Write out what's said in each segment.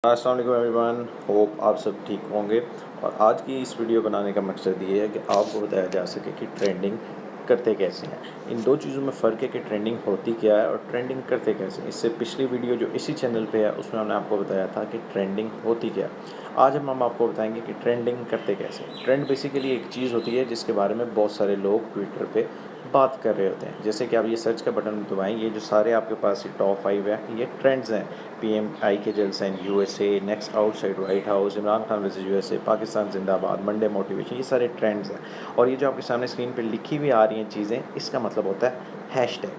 अस्सलाम वालेकुम everyone, hope आप सब ठीक होंगे। और आज की इस वीडियो बनाने का मकसद ये है कि आपको बताया जा सके कि ट्रेंडिंग करते कैसे हैं। इन दो चीज़ों में फ़र्क है कि ट्रेंडिंग होती क्या है और ट्रेंडिंग करते कैसे हैं। इससे पिछली वीडियो जो इसी चैनल पे है उसमें हमने आपको बताया था कि ट्रेंडिंग होती क्या है। आज हम आपको बताएंगे कि ट्रेंडिंग करते कैसे हैं। ट्रेंड बेसिकली एक चीज़ होती है जिसके बारे में बहुत सारे लोग ट्विटर पे बात कर रहे होते हैं। जैसे कि आप ये सर्च का बटन दबाएं, ये जो सारे आपके पास ये टॉप 5 है, ये ट्रेंड्स हैं। PMI के जलसे इन USA, next outside white house, Imran Khan versus USA, Pakistan जिंदाबाद, मंडे मोटिवेशन, ये सारे ट्रेंड्स हैं। और ये जो आपके सामने स्क्रीन पे लिखी हुई आ रही हैं चीज़ें, इसका मतलब होता है हैशटैग।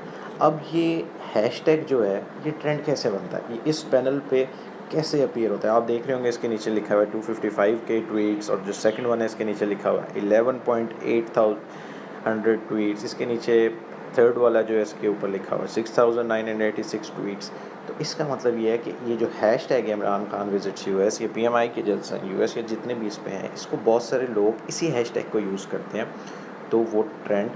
अब ये हैशटैग जो है ये ट्रेंड कैसे बनता है, ये इस पैनल पे कैसे अपीयर होता है। आप देख रहे होंगे इसके नीचे लिखा हुआ है 255 के ट्वीट्स, और जो सेकंड वन है इसके नीचे लिखा हुआ है 11.8 ट्वीट्स। इसके नीचे थर्ड वाला जो है इसके ऊपर लिखा हुआ है 6,986 ट्वीट्स। तो इसका मतलब ये है कि ये जो हैश टैग है इमरान खान विजिट्स US, ये PMI के जलसा US, या जितने भी इस पे हैं, इसको बहुत सारे लोग इसी हैश टैग को यूज़ करते हैं, तो वो ट्रेंड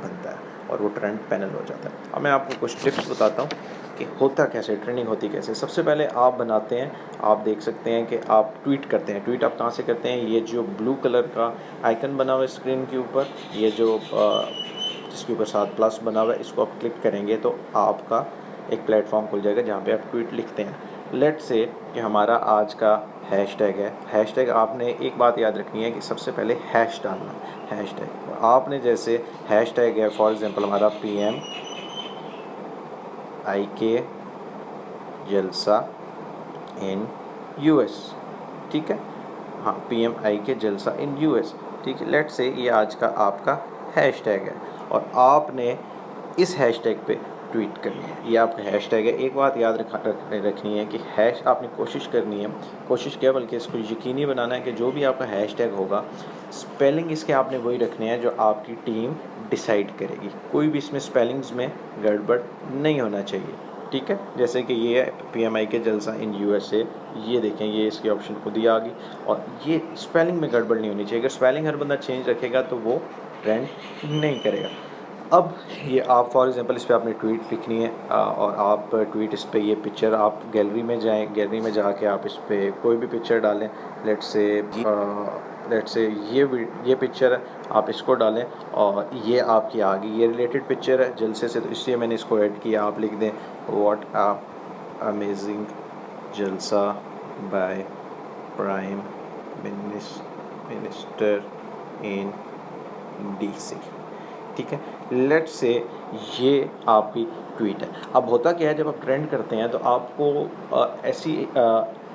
बनता है और वो ट्रेंड पैनल हो जाता है। अब मैं आपको कुछ टिप्स बताता हूँ कि होता कैसे, ट्रेंडिंग होती कैसे। सबसे पहले आप बनाते हैं, आप देख सकते हैं कि आप ट्वीट करते हैं। ट्वीट आप कहाँ से करते हैं, ये जो ब्लू कलर का आइकन बना हुआ है स्क्रीन के ऊपर, ये जो जिसके ऊपर 7 प्लस बना हुआ है, इसको आप क्लिक करेंगे तो आपका एक प्लेटफॉर्म खुल जाएगा जहाँ पे आप ट्वीट लिखते हैं। लेट से कि हमारा आज का हैशटैग है। हैशटैग आपने एक बात याद रखनी है कि सबसे पहले हैश डालना है। हैशटैग आपने जैसे हैशटैग है, फॉर एग्जांपल हमारा PMI जलसा इन US, ठीक है। हाँ, PMI जलसा इन US, ठीक है। लेट से ये आज का आपका हैशटैग है और आपने इस हैशटैग पे ट्वीट करनी है। ये आपका हैशटैग है। एक बात याद रखनी है कि हैश आपने कोशिश करनी है, कोशिश क्या बल्कि इसको यकीनी बनाना है कि जो भी आपका हैशटैग होगा, स्पेलिंग इसके आपने वही रखने हैं जो आपकी टीम डिसाइड करेगी। कोई भी इसमें स्पेलिंग्स में गड़बड़ नहीं होना चाहिए, ठीक है। जैसे कि ये है PMI के जलसा इन USA, ये देखें, ये इसकी ऑप्शन खुद ही आ गई और ये स्पेलिंग में गड़बड़ नहीं होनी चाहिए। अगर स्पेलिंग हर बंदा चेंज रखेगा तो वो ट्रेंड नहीं करेगा। अब ये आप फॉर एग्जांपल इस पे आपने ट्वीट लिखनी है और आप ट्वीट इस पे ये पिक्चर, आप गैलरी में जाएं, गैलरी में जाके आप इस पे कोई भी पिक्चर डालें। लेट्स से ये पिक्चर है, आप इसको डालें और ये आपकी आ गई, ये रिलेटेड पिक्चर है जलसे से, तो इसलिए मैंने इसको ऐड किया। आप लिख दें व्हाट अमेजिंग जलसा by prime minister in DC, ठीक है। लेट से ये आपकी ट्वीट है। अब होता क्या है, जब आप ट्रेंड करते हैं तो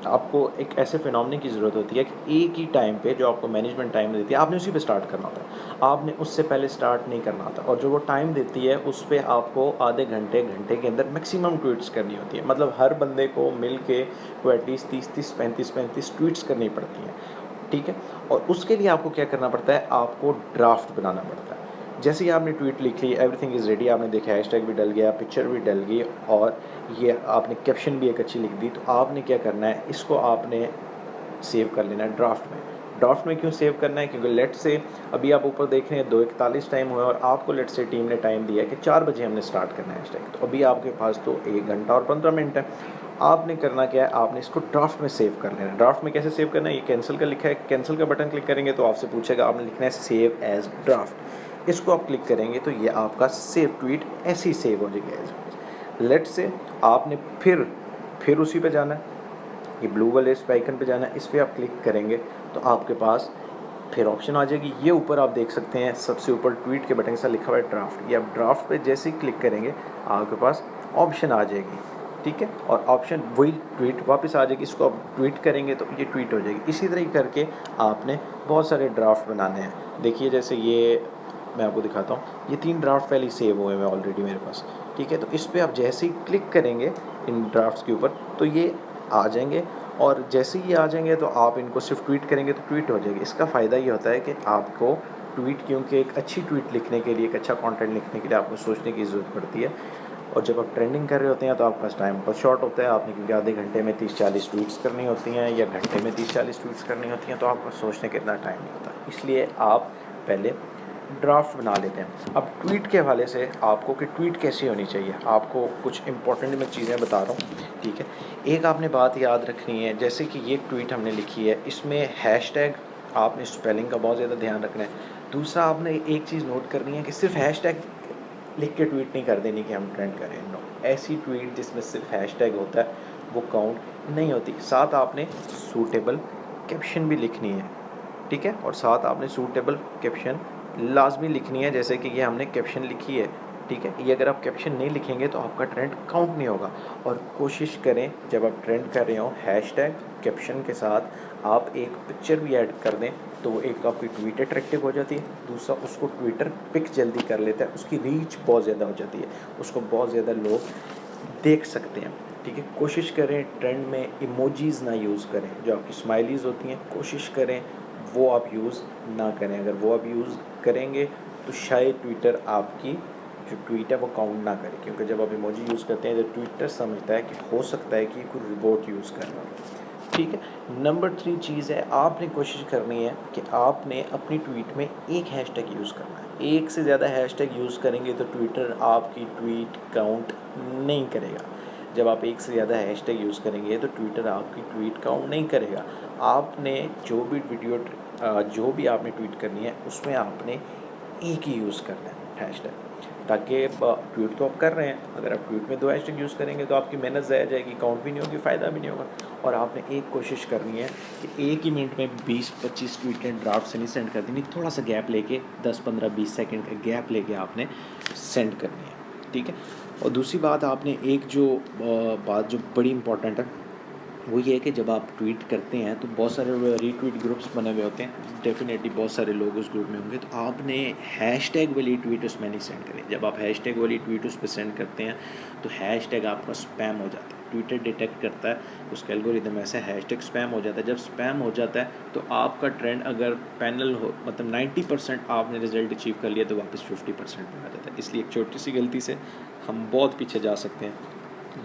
आपको एक ऐसे फिनोमेना की ज़रूरत होती है कि एक ही टाइम पे जो आपको मैनेजमेंट टाइम देती है, आपने उसी पे स्टार्ट करना होता है। आपने उससे पहले स्टार्ट नहीं करना होता, और जो वो टाइम देती है उस पर आपको आधे घंटे के अंदर मैक्सिमम ट्वीट्स करनी होती है। मतलब हर बंदे को मिल के को एटलीस्ट 30-35 ट्वीट्स करनी पड़ती हैं, ठीक है। और उसके लिए आपको क्या करना पड़ता है, आपको ड्राफ्ट बनाना पड़ता है। जैसे ही आपने ट्वीट लिख ली, एवरीथिंग इज़ रेडी, आपने देखा हैशटैग भी डल गया, पिक्चर भी डल गई और ये आपने कैप्शन भी एक अच्छी लिख दी, तो आपने क्या करना है, इसको आपने सेव कर लेना है ड्राफ्ट में। ड्राफ्ट में क्यों सेव करना है, क्योंकि लेट से अभी आप ऊपर देख रहे हैं 2:41 टाइम हुआ और आपको लेट से टीम ने टाइम दिया है कि 4 बजे हमने स्टार्ट करना है हैशटैग, तो अभी आपके पास तो 1 घंटा और 15 मिनट है। आपने करना क्या है, आपने इसको ड्राफ्ट में सेव कर लेना है। ड्राफ्ट में कैसे सेव करना है, ये कैंसिल का लिखा है, कैंसिल का बटन क्लिक करेंगे तो आपसे पूछेगा, आपने लिखना है सेव एज ड्राफ्ट। इसको आप क्लिक करेंगे तो ये आपका सेव ट्वीट ऐसे ही सेव हो जाएगा। लेट से आपने फिर उसी पे जाना है, ये ब्लू वाले इस आइकन पे जाना है, इस पर आप क्लिक करेंगे तो आपके पास फिर ऑप्शन आ जाएगी। ये ऊपर आप देख सकते हैं सबसे ऊपर ट्वीट के बटन के साथ लिखा हुआ है ड्राफ्ट। ये आप ड्राफ्ट पे जैसे ही क्लिक करेंगे आपके पास ऑप्शन आ जाएगी, ठीक है। और ऑप्शन वही ट्वीट वापस आ जाएगी, इसको आप ट्वीट करेंगे तो ये ट्वीट हो जाएगी। इसी तरह करके आपने बहुत सारे ड्राफ्ट बनाने हैं। देखिए जैसे ये मैं आपको दिखाता हूँ, ये 3 ड्राफ्ट पहले ही सेव हुए हैं ऑलरेडी मेरे पास, ठीक है। तो इस पर आप जैसे ही क्लिक करेंगे इन ड्राफ्ट्स के ऊपर तो ये आ जाएंगे, और जैसे ही आ जाएंगे तो आप इनको सिर्फ ट्वीट करेंगे तो ट्वीट हो जाएगी। इसका फ़ायदा ये होता है कि आपको ट्वीट, क्योंकि एक अच्छी ट्वीट लिखने के लिए, एक अच्छा कंटेंट लिखने के लिए आपको सोचने की ज़रूरत पड़ती है, और जब आप ट्रेंडिंग कर रहे होते हैं तो आपका टाइम बहुत शॉर्ट होता है। आपने क्योंकि आधे घंटे में 30-40 ट्वीट्स करनी होती हैं या घंटे में 30-40 ट्वीट्स करनी होती हैं, तो आपको सोचने का इतना टाइम नहीं होता। इसलिए आप पहले ड्राफ्ट बना लेते हैं। अब ट्वीट के हवाले से आपको कि ट्वीट कैसी होनी चाहिए, आपको कुछ इंपॉर्टेंट मैं चीज़ें बता रहा हूँ, ठीक है। एक आपने बात याद रखनी है, जैसे कि ये ट्वीट हमने लिखी है, इसमें हैशटैग आपने स्पेलिंग का बहुत ज़्यादा ध्यान रखना है। दूसरा आपने एक चीज़ नोट करनी है कि सिर्फ हैशटैग लिख के ट्वीट नहीं कर देनी कि हम ट्रेंड करें, नो। ऐसी ट्वीट जिसमें सिर्फ हैशटैग होता है वो काउंट नहीं होती। साथ आपने सूटेबल कैप्शन भी लिखनी है, ठीक है। और साथ आपने सूटेबल कैप्शन लाजमी लिखनी है, जैसे कि ये हमने कैप्शन लिखी है, ठीक है। ये अगर आप कैप्शन नहीं लिखेंगे तो आपका ट्रेंड काउंट नहीं होगा। और कोशिश करें जब आप ट्रेंड कर रहे हो हैशटैग कैप्शन के साथ आप एक पिक्चर भी ऐड कर दें, तो वो एक आपकी ट्वीट अट्रैक्टिव हो जाती है, दूसरा उसको ट्विटर पिक जल्दी कर लेता है, उसकी रीच बहुत ज़्यादा हो जाती है, उसको बहुत ज़्यादा लोग देख सकते हैं, ठीक है। कोशिश करें ट्रेंड में इमोजीज़ ना यूज़ करें, जो आपकी स्माइलीज़ होती हैं कोशिश करें वो आप यूज़ ना करें। अगर वो आप यूज़ करेंगे तो शायद ट्विटर आपकी जो ट्वीट है वो काउंट ना करे, क्योंकि जब आप इमोजी यूज़ करते हैं तो ट्विटर समझता है कि हो सकता है कि कोई रोबोट यूज़ कर रहा है, ठीक है। नंबर 3 चीज़ है, आपने कोशिश करनी है कि आपने अपनी ट्वीट में एक हैशटैग यूज़ करना है। एक से ज़्यादा हैशटैग यूज़ करेंगे तो ट्विटर आपकी ट्वीट काउंट नहीं करेगा। जब आप एक से ज़्यादा हैशटैग यूज़ करेंगे तो ट्विटर आपकी ट्वीट काउंट नहीं करेगा। आपने जो भी जो भी आपने ट्वीट करनी है उसमें आपने एक ही यूज़ करना है हैशटैग, ताकि ट्वीट तो आप कर रहे हैं, अगर आप ट्वीट में 2 हैशटैग यूज़ करेंगे तो आपकी मेहनत ज़ाया जाएगी, काउंट भी नहीं होगी, फ़ायदा भी नहीं होगा। और आपने एक कोशिश करनी है कि एक ही मिनट में 20-25 ट्वीटें ड्राफ्ट से नहीं सेंड कर देनी, थोड़ा सा गैप लेके 10-15-20 सेकंड का गैप लेके आपने सेंड करनी है, ठीक है। और दूसरी बात आपने एक जो बात जो बड़ी इंपॉर्टेंट है वो ये है कि जब आप ट्वीट करते हैं तो बहुत सारे रीट्वीट ग्रुप्स बने हुए होते हैं, डेफिनेटली बहुत सारे लोग उस ग्रुप में होंगे, तो आपने हैशटैग वाली ट्वीट उसमें नहीं सेंड करें। जब आप हैशटैग वाली ट्वीट उस पर सेंड करते हैं तो हैशटैग आपका स्पैम हो जाता है, ट्विटर डिटेक्ट करता है, उसका एल्गोरिदम ऐसा हैशटैग स्पैम हो जाता है। जब स्पैम हो जाता है तो आपका ट्रेंड अगर पैनल हो, मतलब 90% आपने रिजल्ट अचीव कर लिया तो वापस 50% पे आ जाता है। इसलिए एक छोटी सी गलती से हम बहुत पीछे जा सकते हैं,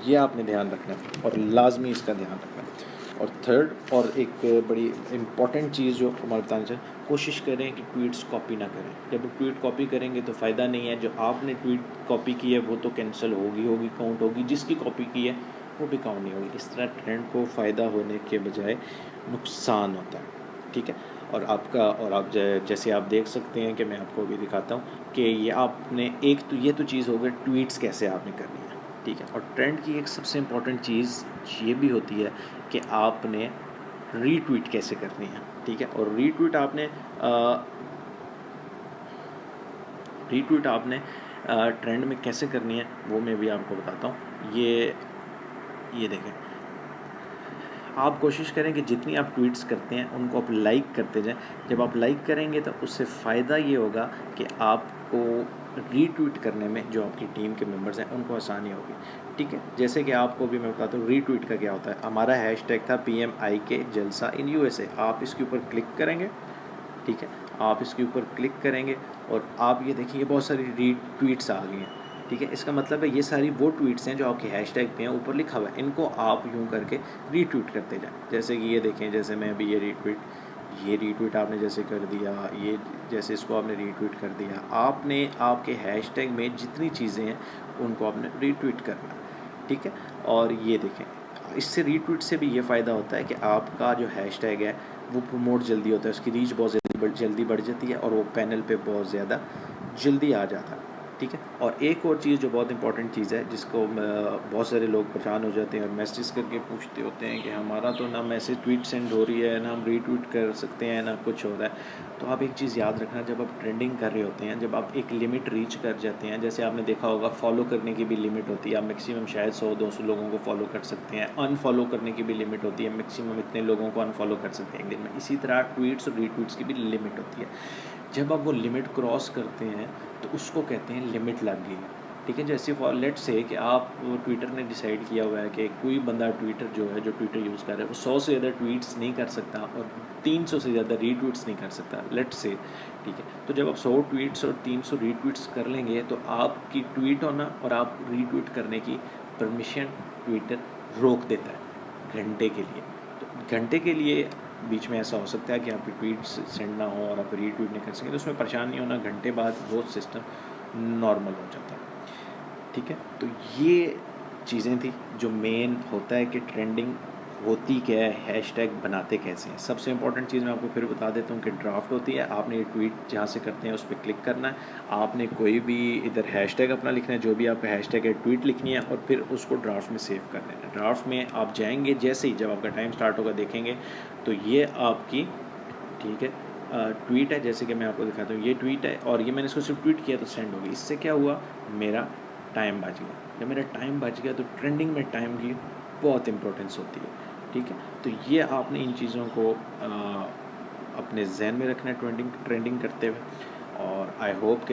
ये आपने ध्यान रखना है और लाजमी इसका ध्यान रखना है। और थर्ड और एक बड़ी इम्पॉर्टेंट चीज़ जो हमारे बताना चाहिए, कोशिश करें कि ट्वीट्स कॉपी ना करें। जब ट्वीट कॉपी करेंगे तो फ़ायदा नहीं है, जो आपने ट्वीट कॉपी की है वो तो कैंसिल होगी काउंट होगी, जिसकी कॉपी की है वो भी काउंट नहीं होगी। इस तरह ट्रेंड को फ़ायदा होने के बजाय नुकसान होता है, ठीक है। और आपका और आप जैसे आप देख सकते हैं कि मैं आपको अभी दिखाता हूँ कि ये आपने एक तो ये तो चीज़ हो गई ट्वीट्स कैसे आपने करनी है, ठीक है। और ट्रेंड की एक सबसे इम्पॉर्टेंट चीज़ ये भी होती है कि आपने रीट्वीट कैसे करनी है, ठीक है। और रीट्वीट आपने ट्रेंड में कैसे करनी है वो मैं भी आपको बताता हूँ। ये देखें, आप कोशिश करें कि जितनी आप ट्वीट्स करते हैं उनको आप लाइक करते जाएं। जब आप लाइक करेंगे तो उससे फ़ायदा ये होगा कि आपको रीट्वीट करने में जो आपकी टीम के मेंबर्स हैं उनको आसानी होगी, ठीक है। जैसे कि आपको भी मैं बताता हूँ रीट्वीट का क्या होता है। हमारा हैशटैग था PMIK जलसा इन USA। आप इसके ऊपर क्लिक करेंगे, ठीक है। आप इसके ऊपर क्लिक करेंगे और आप ये देखिए बहुत सारी रीट्वीट्स आ गई हैं, ठीक है। इसका मतलब है ये सारी वो ट्वीट्स हैं जो आपके हैशटैग पे हैं, ऊपर लिखा हुआ है, इनको आप यूँ करके रीट्वीट करते जाएं। जैसे कि ये देखें, जैसे मैं अभी ये रीट्वीट आपने जैसे कर दिया, ये जैसे इसको आपने रीट्वीट कर दिया, आपने आपके हैशटैग में जितनी चीज़ें हैं उनको आपने रीट्वीट करना, ठीक है। और ये देखें, इससे रीट्वीट से भी ये फ़ायदा होता है कि आपका जो हैशटैग है वो प्रमोट जल्दी होता है, उसकी रीच बहुत जल्दी बढ़ जाती है और वो पैनल पे बहुत ज़्यादा जल्दी आ जाता है, ठीक है। और एक और चीज़ जो बहुत इंपॉर्टेंट चीज़ है जिसको बहुत सारे लोग परेशान हो जाते हैं और मैसेज करके पूछते होते हैं कि हमारा तो ना मैसेज ट्वीट सेंड हो रही है, ना हम रीट्वीट कर सकते हैं, ना कुछ हो रहा है। तो आप एक चीज़ याद रखना, जब आप ट्रेंडिंग कर रहे होते हैं, जब आप एक लिमिट रीच कर जाते हैं, जैसे आपने देखा होगा फॉलो करने की भी लिमिट होती है, आप मैक्सिमम शायद 100-200 लोगों को फॉलो कर सकते हैं। अनफॉलो करने की भी लिमिट होती है, मैक्सिमम इतने लोगों को अनफॉलो कर सकते हैं एक दिन में। इसी तरह ट्वीट्स और रीट्वीट्स की भी लिमिट होती है। जब आप वो लिमिट क्रॉस करते हैं तो उसको कहते हैं लिमिट लग गई है, ठीक है। जैसे फॉर लेट से कि आप ट्विटर ने डिसाइड किया हुआ है कि कोई बंदा ट्विटर जो है जो ट्विटर यूज़ कर रहा है वो 100 से ज़्यादा ट्वीट्स नहीं कर सकता और 300 से ज़्यादा रीट्वीट्स नहीं कर सकता, लेट से, ठीक है। तो जब आप 100 ट्वीट्स और 300 रीट्वीट्स कर लेंगे तो आपकी ट्वीट होना और आप रीट्वीट करने की परमिशन ट्विटर रोक देता है घंटे के लिए। तो घंटे के लिए बीच में ऐसा हो सकता है कि आपकी ट्वीट सेंड ना हो और आप रीट्वीट नहीं कर सकें, तो उसमें परेशान नहीं होना, घंटे बाद वो सिस्टम नॉर्मल हो जाता है। ठीक है, तो ये चीज़ें थी जो मेन होता है कि ट्रेंडिंग होती क्या है, हैशटैग बनाते कैसे हैं। सबसे इंपॉर्टेंट चीज़ मैं आपको फिर बता देता हूँ कि ड्राफ्ट होती है, आपने ये ट्वीट जहाँ से करते हैं उस पर क्लिक करना है, आपने कोई भी इधर हैशटैग अपना लिखना है, जो भी आपका हैशटैग है, ट्वीट लिखनी है और फिर उसको ड्राफ्ट में सेव कर देना है। ड्राफ्ट में आप जाएंगे, जैसे ही जब आपका टाइम स्टार्ट होगा देखेंगे तो ये आपकी, ठीक है, ट्वीट है, जैसे कि मैं आपको दिखाता हूँ, ये ट्वीट है और ये मैंने इसको सिर्फ ट्वीट किया तो सेंड हो गई। इससे क्या हुआ, मेरा टाइम बच गया। जब मेरा टाइम बच गया तो ट्रेंडिंग में टाइम की बहुत इंपॉर्टेंस होती है। ठीक है, तो ये आपने इन चीज़ों को अपने जहन में रखना है ट्रेंडिंग करते हुए, और आई होप कि